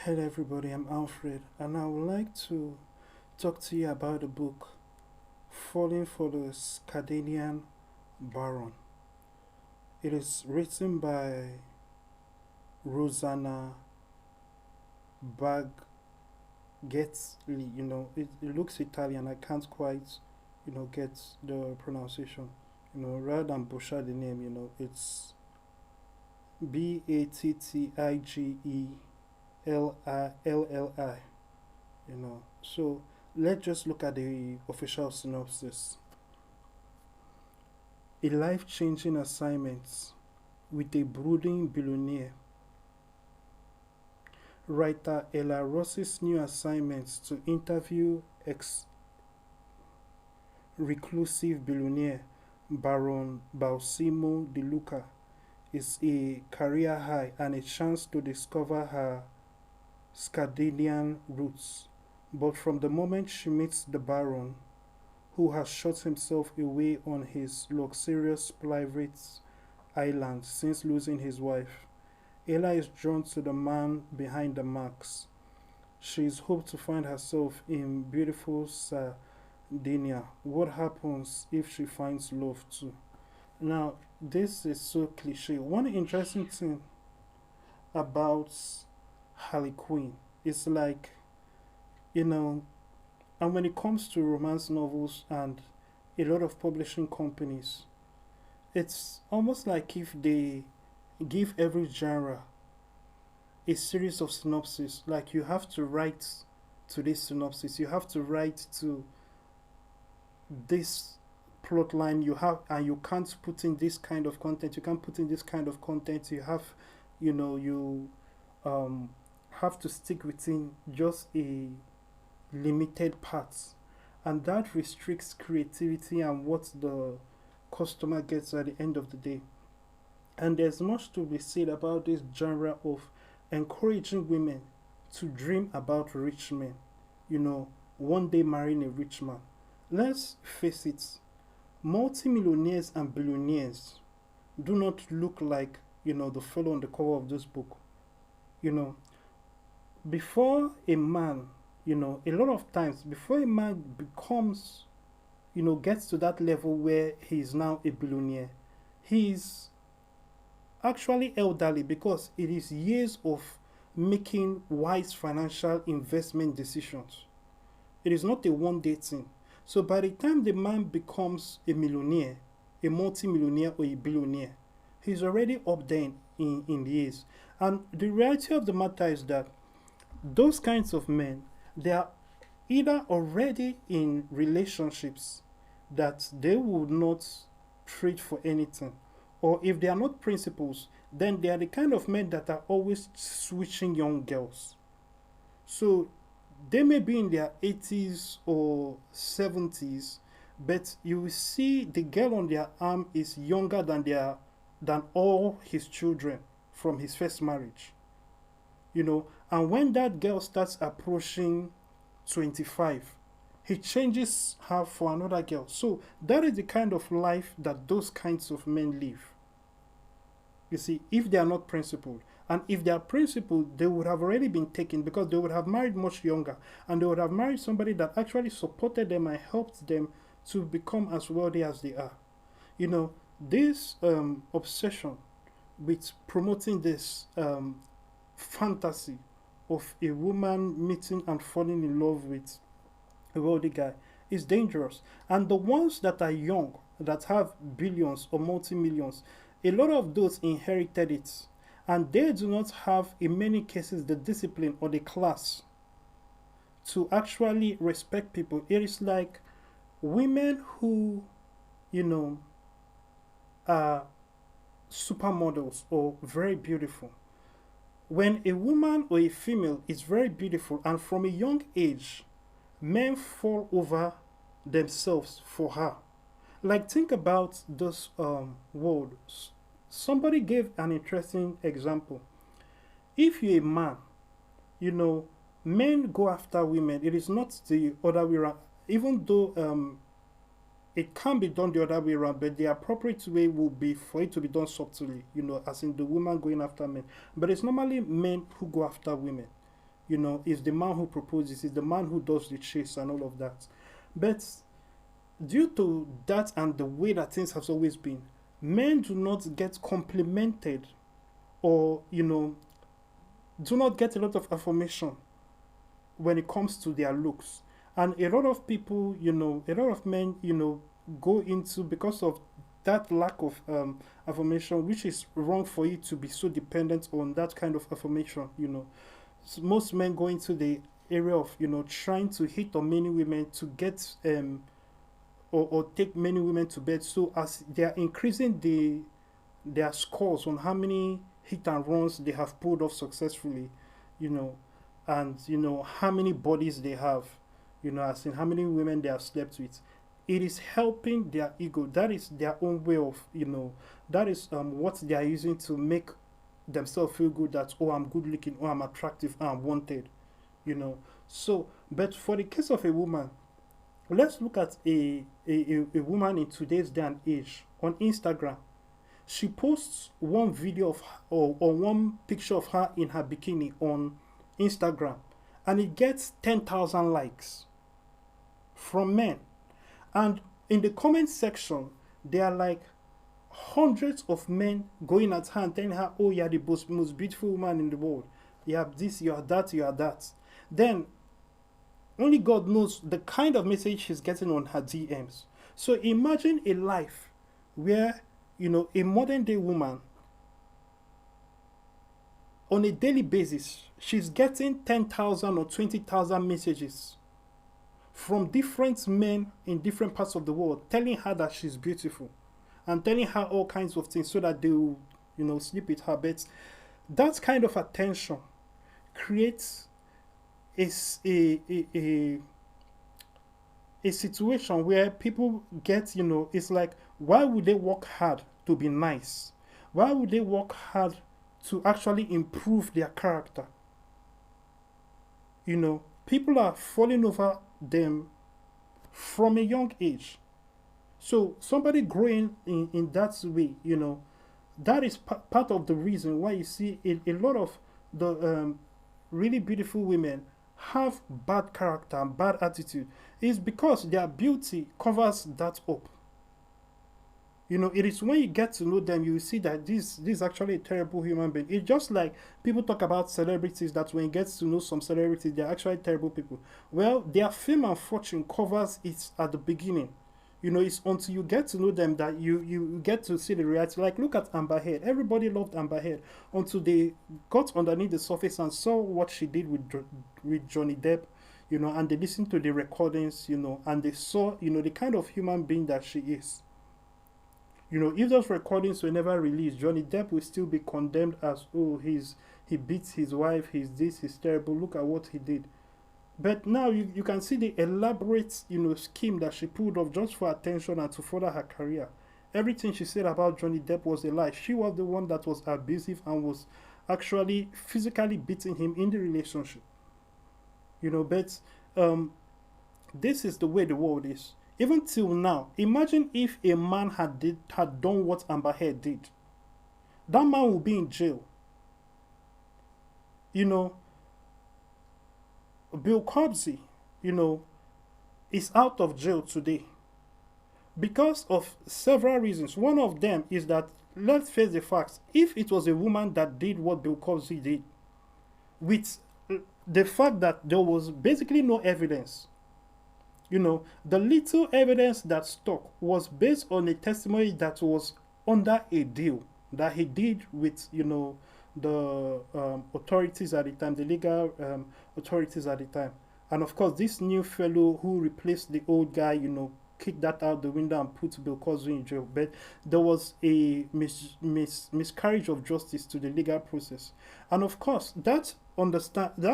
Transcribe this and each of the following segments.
Hello, everybody. I'm Alfred, and I would like to talk to you about the book Falling for the Sardinian Baron. It is written by Rosanna Battigelli. It looks Italian. I can't quite, get the pronunciation. Rather than butcher the name, it's Battigelli. So let's just look at the official synopsis. A life changing assignment with a brooding billionaire. Writer Ella Ross's new assignment to interview ex reclusive billionaire Baron Balsamo de Luca is a career high and a chance to discover her Sardinian roots. But from the moment she meets the Baron, who has shut himself away on his luxurious private island since losing his wife, Ella is drawn to the man behind the masks. She is hoped to find herself in beautiful Sardinia. What happens if she finds love too? Now, this is so cliche. One interesting thing about Harley Quinn is like, you know, and when it comes to romance novels and a lot of publishing companies, it's almost like if they give every genre a series of synopses. Like you have to write to this synopsis, you have to write to this plot line, you have, and you can't put in this kind of content, you can't put in this kind of content, you have, you um, have to stick within just a limited parts, and that restricts creativity and what the customer gets at the end of the day. And there's much to be said about this genre of encouraging women to dream about rich men, one day marrying a rich man. Let's face it, multimillionaires and billionaires do not look like, the fellow on the cover of this book. You know, before a man, a lot of times, before a man becomes, gets to that level where he is now a billionaire, he's actually elderly because it is years of making wise financial investment decisions. It is not a one day thing. So by the time the man becomes a millionaire, a multimillionaire or a billionaire, he's already up there in the years. And the reality of the matter is that those kinds of men, they are either already in relationships that they would not trade for anything, or if they are not principals, then they are the kind of men that are always switching young girls. So they may be in their 80s or 70s, but you will see the girl on their arm is younger than all his children from his first marriage. And when that girl starts approaching 25, he changes her for another girl. So that is the kind of life that those kinds of men live. You see, if they are not principled, and if they are principled, they would have already been taken because they would have married much younger, and they would have married somebody that actually supported them and helped them to become as wealthy as they are. This obsession with promoting this fantasy of a woman meeting and falling in love with a wealthy guy is dangerous. And the ones that are young, that have billions or multi-millions, a lot of those inherited it. And they do not have, in many cases, the discipline or the class to actually respect people. It is like women who, are supermodels or very beautiful. When a woman or a female is very beautiful and from a young age, men fall over themselves for her. Like, think about this world. Somebody gave an interesting example. If you're a man, men go after women. It is not the other way around. Even though it can be done the other way around, but the appropriate way will be for it to be done subtly, as in the woman going after men. But it's normally men who go after women. It's the man who proposes, it's the man who does the chase and all of that. But due to that and the way that things have always been, men do not get complimented, or do not get a lot of affirmation when it comes to their looks. And a lot of people, a lot of men, go into, because of that lack of affirmation, which is wrong for you to be so dependent on that kind of affirmation. So most men go into the area of, trying to hit on many women to get, or take many women to bed. So as they are increasing their scores on how many hit and runs they have pulled off successfully, you know, and how many bodies they have, as in how many women they have slept with. It is helping their ego. That is their own way of, that is what they are using to make themselves feel good, that, oh, I'm good looking, oh, I'm attractive, oh, I'm wanted, So, but for the case of a woman, let's look at a woman in today's day and age on Instagram. She posts one video of, or one picture of her in her bikini on Instagram, and it gets 10,000 likes from men. And in the comment section, there are like hundreds of men going at her and telling her, oh, you're the most beautiful woman in the world. You have this, you are that, you are that. Then only God knows the kind of message she's getting on her DMs. So imagine a life where, a modern day woman, on a daily basis, she's getting 10,000 or 20,000 messages from different men in different parts of the world telling her that she's beautiful and telling her all kinds of things so that they will, sleep with her. But that kind of attention creates a situation where people get, it's like, why would they work hard to be nice? Why would they work hard to actually improve their character? People are falling over them from a young age. So somebody growing in that way, that is part of the reason why you see a lot of the really beautiful women have bad character and bad attitude, is because their beauty covers that up. It is when you get to know them, you see that this is actually a terrible human being. It's just like people talk about celebrities, that when you get to know some celebrities, they're actually terrible people. Well, their fame and fortune covers it at the beginning. It's until you get to know them that you get to see the reality. Like, look at Amber Heard. Everybody loved Amber Heard until they got underneath the surface and saw what she did with Johnny Depp, and they listened to the recordings, and they saw, the kind of human being that she is. If those recordings were never released, Johnny Depp will still be condemned as, oh, he beats his wife, he's this, he's terrible, look at what he did. But now you can see the elaborate, scheme that she pulled off just for attention and to further her career. Everything she said about Johnny Depp was a lie. She was the one that was abusive and was actually physically beating him in the relationship. But this is the way the world is. Even till now, imagine if a man had done what Amber Heard did. That man will be in jail. Bill Cosby, is out of jail today because of several reasons. One of them is that, let's face the facts, if it was a woman that did what Bill Cosby did, with the fact that there was basically no evidence, the little evidence that stuck was based on a testimony that was under a deal that he did with, the authorities at the time, the legal authorities at the time. And of course, this new fellow who replaced the old guy, kicked that out the window and put Bill Cosby in jail. But there was a miscarriage of justice to the legal process. And of course, that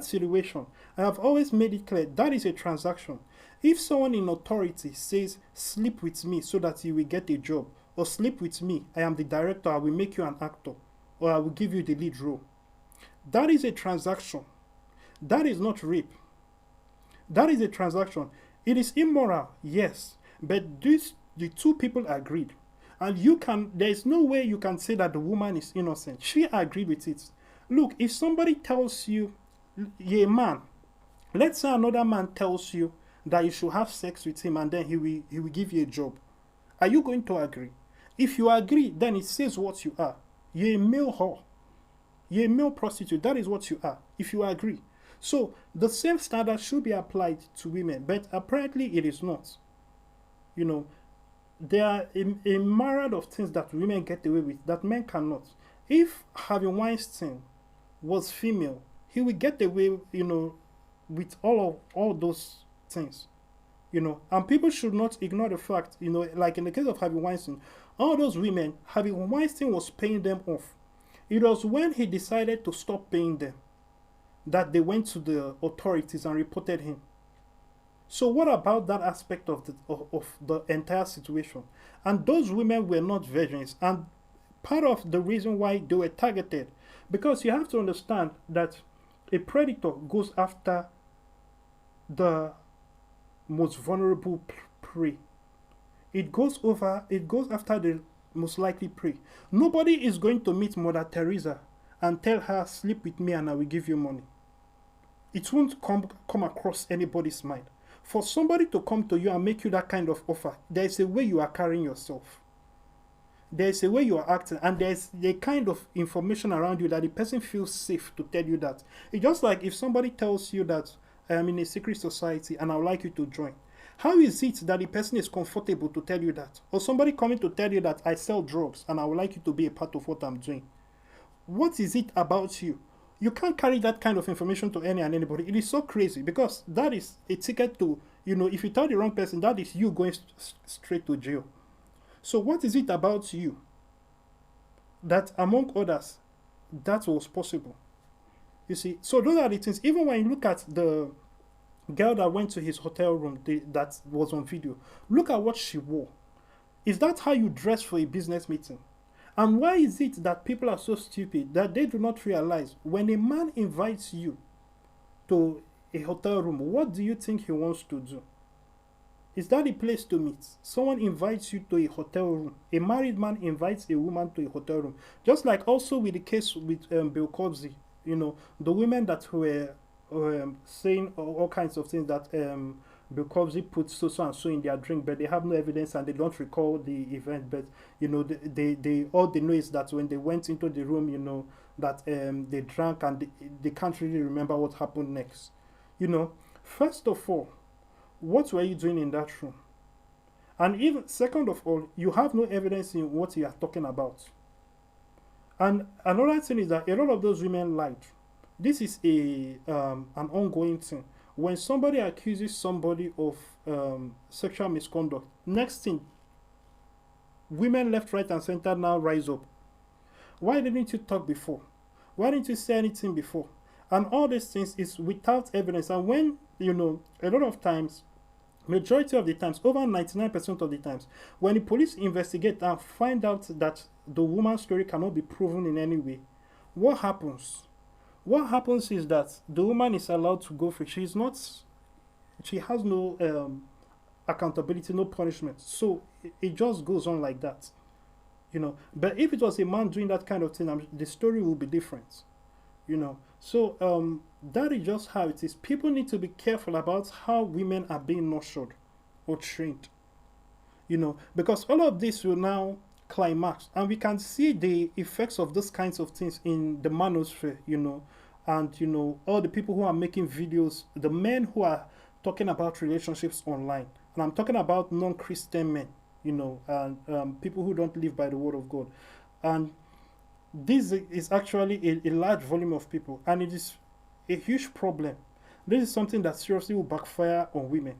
situation, I have always made it clear, that is a transaction. If someone in authority says, sleep with me so that you will get a job, or sleep with me, I am the director, I will make you an actor, or I will give you the lead role, that is a transaction. That is not rape. That is a transaction. It is immoral, yes, but the two people agreed. And there is no way you can say that the woman is innocent. She agreed with it. Look, if somebody tells you You're a man. Let's say another man tells you that you should have sex with him and then he will give you a job. Are you going to agree? If you agree, then it says what you are. You're a male whore. You're a male prostitute. That is what you are, if you agree. So the same standard should be applied to women, but apparently it is not. You know, there are a myriad of things that women get away with that men cannot. If Harvey Weinstein was female, he would get away, with all those things. And people should not ignore the fact, like in the case of Harvey Weinstein, all those women, Harvey Weinstein was paying them off. It was when he decided to stop paying them that they went to the authorities and reported him. So what about that aspect of the entire situation? And those women were not virgins, and part of the reason why they were targeted, because you have to understand that a predator goes after the most vulnerable prey. It goes after the most likely prey. Nobody is going to meet Mother Teresa and tell her, sleep with me and I will give you money. It won't come across anybody's mind. For somebody to come to you and make you that kind of offer, there is a way you are carrying yourself. There is a way you are acting, and there's a kind of information around you that the person feels safe to tell you that. It's just like if somebody tells you that I am in a secret society and I would like you to join. How is it that the person is comfortable to tell you that? Or somebody coming to tell you that I sell drugs and I would like you to be a part of what I'm doing. What is it about you? You can't carry that kind of information to any and anybody. It is so crazy because that is a ticket to, if you tell the wrong person, that is you going straight to jail. So what is it about you that among others, that was possible? You see, so those are the things. Even when you look at the girl that went to his hotel room that was on video, look at what she wore. Is that how you dress for a business meeting? And why is it that people are so stupid that they do not realize when a man invites you to a hotel room, what do you think he wants to do? Is that a place to meet? Someone invites you to a hotel room. A married man invites a woman to a hotel room. Just like also with the case with Bill Cosby, the women that were saying all kinds of things that Bill Cosby put so and so in their drink, but they have no evidence and they don't recall the event. But they all they know is that when they went into the room, that they drank and they can't really remember what happened next. First of all, what were you doing in that room? And even second of all, you have no evidence in what you are talking about. And another thing is that a lot of those women lied. This is an ongoing thing. When somebody accuses somebody of sexual misconduct, next thing, women left, right, and center now rise up. Why didn't you talk before? Why didn't you say anything before? And all these things is without evidence. And when, a lot of times, majority of the times, over 99% of the times, when the police investigate and find out that the woman's story cannot be proven in any way, what happens? What happens is that the woman is allowed to go free. She has no accountability, no punishment. So it just goes on like that. But if it was a man doing that kind of thing, the story will be different. So that is just how it is. People need to be careful about how women are being nurtured or trained. Because all of this will now climax, and we can see the effects of those kinds of things in the manosphere, and all the people who are making videos, the men who are talking about relationships online, and I'm talking about non-Christian men, and people who don't live by the word of God, and this is actually a large volume of people, and it is a huge problem. This is something that seriously will backfire on women,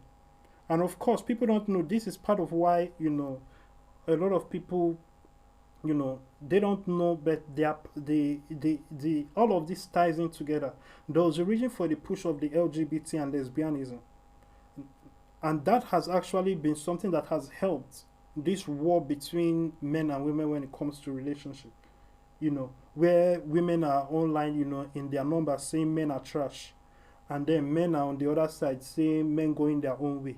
and of course, people don't know this is part of why a lot of people, they don't know, but they all of this ties in together. There was a reason for the push of the LGBT and lesbianism, and that has actually been something that has helped this war between men and women when it comes to relationship. Where women are online, in their numbers saying men are trash, and then men are on the other side saying men going their own way,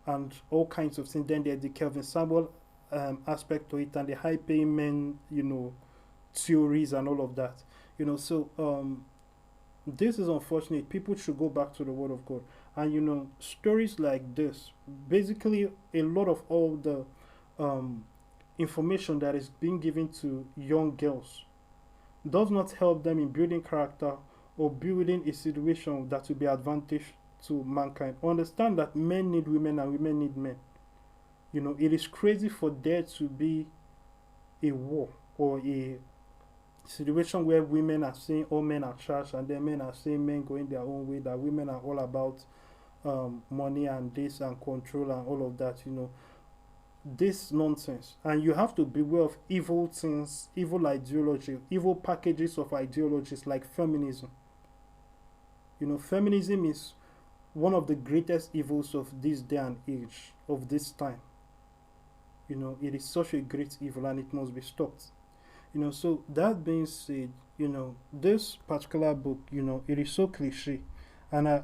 and all kinds of things. Then there's the Kelvin Samuel aspect to it, and the high paying men, theories and all of that. So This is unfortunate. People should go back to the Word of God. And stories like this, basically, a lot of all the um, information that is being given to young girls does not help them in building character or building a situation that will be advantage to mankind. Understand that men need women and women need men. It is crazy for there to be a war or a situation where women are saying all men are trash, and then men are saying men going their own way, that women are all about money and this and control and all of that. This nonsense. And you have to beware of evil things, evil ideology, evil packages of ideologies like feminism. Feminism is one of the greatest evils of this day and age, of this time. It is such a great evil and it must be stopped. So that being said, this particular book, it is so cliche, and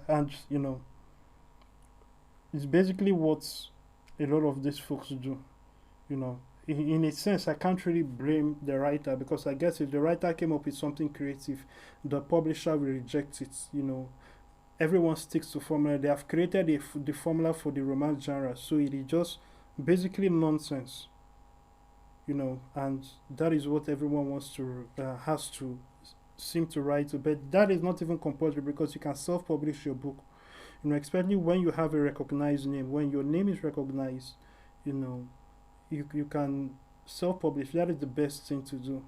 it's basically what a lot of these folks do. You know, in a sense, I can't really blame the writer, because I guess if the writer came up with something creative, the publisher will reject it. Everyone sticks to formula. They have created the formula for the romance genre, so it is just basically nonsense. And that is what everyone wants to has to seem to write. But that is not even compulsory, because you can self-publish your book. Especially when you have a recognized name. When your name is recognized, you know, you can self-publish. That is the best thing to do.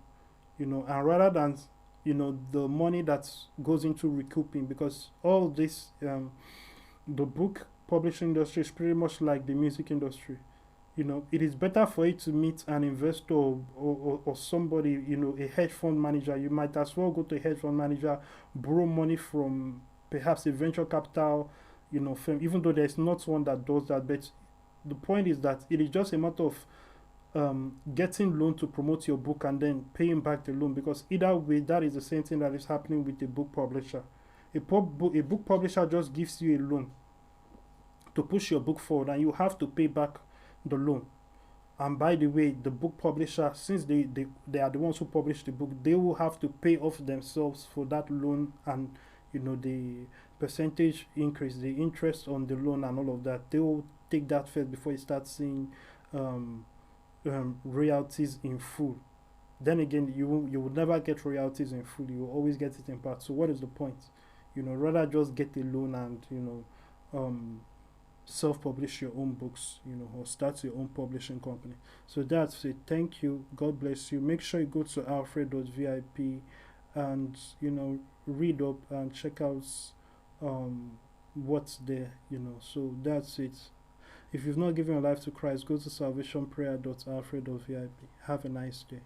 And rather than the money that goes into recouping, because all this the book publishing industry is pretty much like the music industry. It is better for you to meet an investor, or somebody, a hedge fund manager. You might as well go to a hedge fund manager, borrow money from perhaps a venture capital, firm, even though there's not one that does that. But the point is that it is just a matter of getting loan to promote your book and then paying back the loan, because either way, that is the same thing that is happening with a book publisher. A book publisher just gives you a loan to push your book forward, and you have to pay back the loan. And by the way, the book publisher, since they are the ones who publish the book, they will have to pay off themselves for that loan, and the percentage increase, the interest on the loan and all of that. They will take that first before you start seeing um, royalties in full. Then again, you will never get royalties in full. You will always get it in part. So what is the point? Rather just get a loan and self-publish your own books, or start your own publishing company. So that's it. Thank you. God bless you. Make sure you go to alfred.vip and read up and check out what's there. So that's it. If you've not given your life to Christ, go to salvationprayer.alfred.vip. Have a nice day.